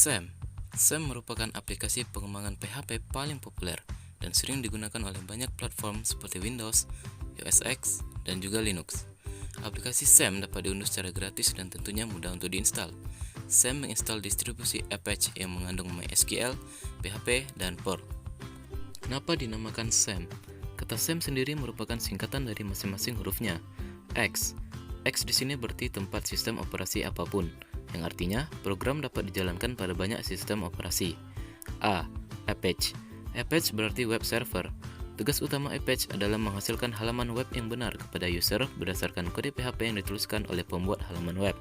SAM. SAM merupakan aplikasi pengembangan PHP paling populer dan sering digunakan oleh banyak platform seperti Windows, OS X, dan juga Linux. Aplikasi SAM dapat diunduh secara gratis dan tentunya mudah untuk diinstal. SAM menginstal distribusi Apache yang mengandung MySQL, PHP, dan Perl. Kenapa dinamakan SAM? Kata SAM sendiri merupakan singkatan dari masing-masing hurufnya. X. X di sini berarti tempat sistem operasi apapun, yang artinya program dapat dijalankan pada banyak sistem operasi. A. Apache. Apache berarti web server. Tugas utama Apache adalah menghasilkan halaman web yang benar kepada user berdasarkan kode PHP yang dituliskan oleh pembuat halaman web.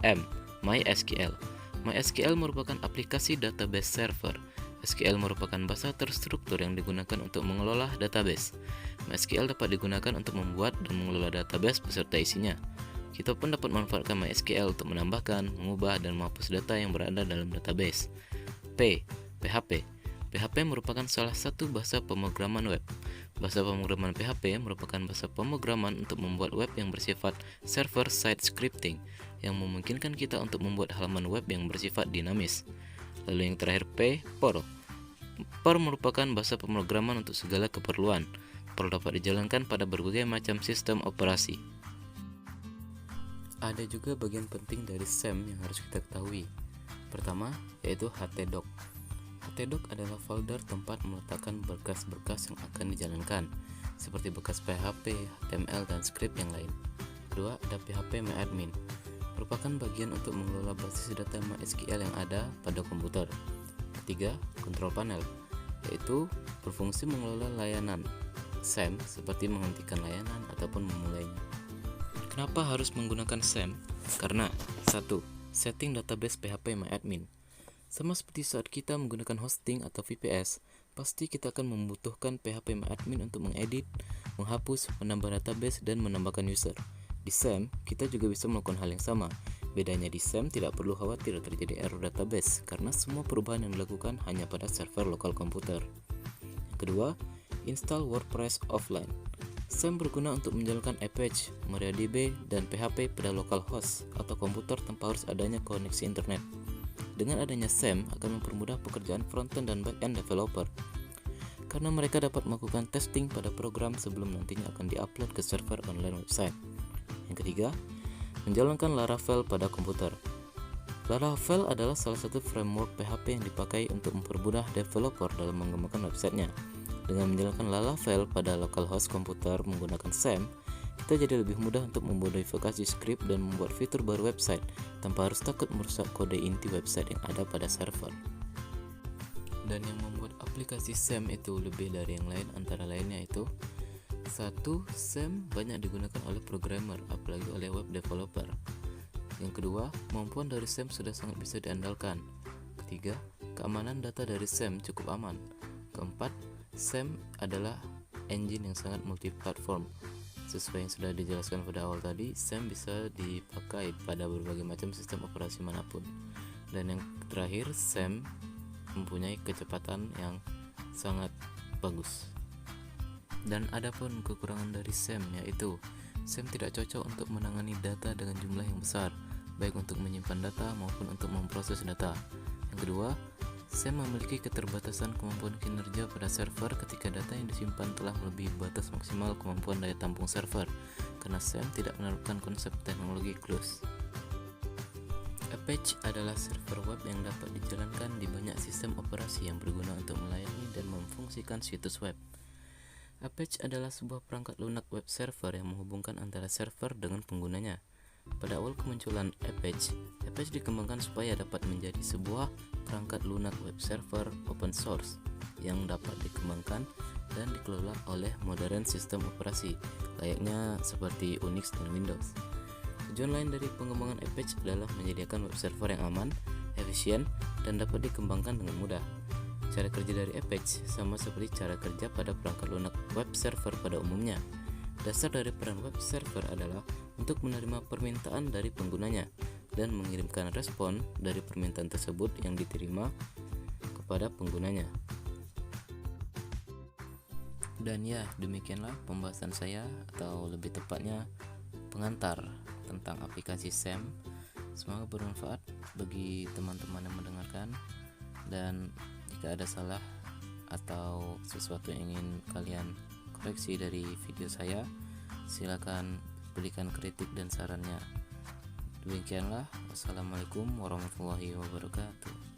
M. MySQL. MySQL merupakan aplikasi database server. SQL merupakan bahasa terstruktur yang digunakan untuk mengelola database. MySQL dapat digunakan untuk membuat dan mengelola database beserta isinya. Kita pun dapat memanfaatkan MySQL untuk menambahkan, mengubah, dan menghapus data yang berada dalam database. P. PHP. PHP merupakan salah satu bahasa pemrograman web. Bahasa pemrograman PHP merupakan bahasa pemrograman untuk membuat web yang bersifat server-side scripting, yang memungkinkan kita untuk membuat halaman web yang bersifat dinamis. Lalu yang terakhir P. Perl. Perl merupakan bahasa pemrograman untuk segala keperluan. Perl dapat dijalankan pada berbagai macam sistem operasi. Ada juga bagian penting dari SAM yang harus kita ketahui. Pertama, yaitu htdoc. Htdoc adalah folder tempat meletakkan berkas-berkas yang akan dijalankan, seperti bekas PHP, HTML, dan script yang lain. Kedua, ada phpMyAdmin. Merupakan bagian untuk mengelola basis data MySQL yang ada pada komputer. Ketiga, control panel, yaitu berfungsi mengelola layanan SAM seperti menghentikan layanan ataupun memulainya. Kenapa harus menggunakan SAM? Karena 1. Setting database phpMyAdmin. Sama seperti saat kita menggunakan hosting atau VPS, pasti kita akan membutuhkan phpMyAdmin untuk mengedit, menghapus, menambah database, dan menambahkan user. Di SAM, kita juga bisa melakukan hal yang sama. Bedanya di SAM tidak perlu khawatir terjadi error database karena semua perubahan yang dilakukan hanya pada server lokal komputer. Yang kedua, install WordPress offline. SAM berguna untuk menjalankan Apache, MariaDB, dan PHP pada local host atau komputer tanpa harus adanya koneksi internet. Dengan adanya SAM akan mempermudah pekerjaan frontend dan backend developer, karena mereka dapat melakukan testing pada program sebelum nantinya akan diupload ke server online website. Yang ketiga, menjalankan Laravel pada komputer. Laravel adalah salah satu framework PHP yang dipakai untuk mempermudah developer dalam mengembangkan websitenya. Dengan menjalankan Laravel pada localhost komputer menggunakan SAM, kita jadi lebih mudah untuk memodifikasi script dan membuat fitur baru website tanpa harus takut merusak kode inti website yang ada pada server. Dan yang membuat aplikasi SAM itu lebih dari yang lain antara lainnya itu 1. SAM banyak digunakan oleh programmer, apalagi oleh web developer. Yang kedua, kemampuan dari SAM sudah sangat bisa diandalkan. Ketiga, keamanan data dari SAM cukup aman. Keempat, SAM adalah engine yang sangat multi-platform. Sesuai yang sudah dijelaskan pada awal tadi, SAM bisa dipakai pada berbagai macam sistem operasi manapun. Dan yang terakhir, SAM mempunyai kecepatan yang sangat bagus. Dan adapun kekurangan dari SAM, yaitu SAM tidak cocok untuk menangani data dengan jumlah yang besar, baik untuk menyimpan data maupun untuk memproses data. Yang kedua, SAM memiliki keterbatasan kemampuan kinerja pada server ketika data yang disimpan telah melebihi batas maksimal kemampuan daya tampung server, karena SAM tidak menerapkan konsep teknologi closed. Apache adalah server web yang dapat dijalankan di banyak sistem operasi yang berguna untuk melayani dan memfungsikan situs web. Apache adalah sebuah perangkat lunak web server yang menghubungkan antara server dengan penggunanya. Pada awal kemunculan Apache dikembangkan supaya dapat menjadi sebuah perangkat lunak web server open source yang dapat dikembangkan dan dikelola oleh modern sistem operasi, layaknya seperti Unix dan Windows. Tujuan lain dari pengembangan Apache adalah menyediakan web server yang aman, efisien, dan dapat dikembangkan dengan mudah. Cara kerja dari Apache sama seperti cara kerja pada perangkat lunak web server pada umumnya. Dasar dari peran web server adalah untuk menerima permintaan dari penggunanya dan mengirimkan respon dari permintaan tersebut yang diterima kepada penggunanya. Dan ya, demikianlah pembahasan saya, atau lebih tepatnya pengantar tentang aplikasi SAM. Semoga bermanfaat bagi teman-teman yang mendengarkan, dan jika ada salah atau sesuatu yang ingin kalian koreksi dari video saya, silakan berikan kritik dan sarannya. Demikianlah, wassalamualaikum warahmatullahi wabarakatuh.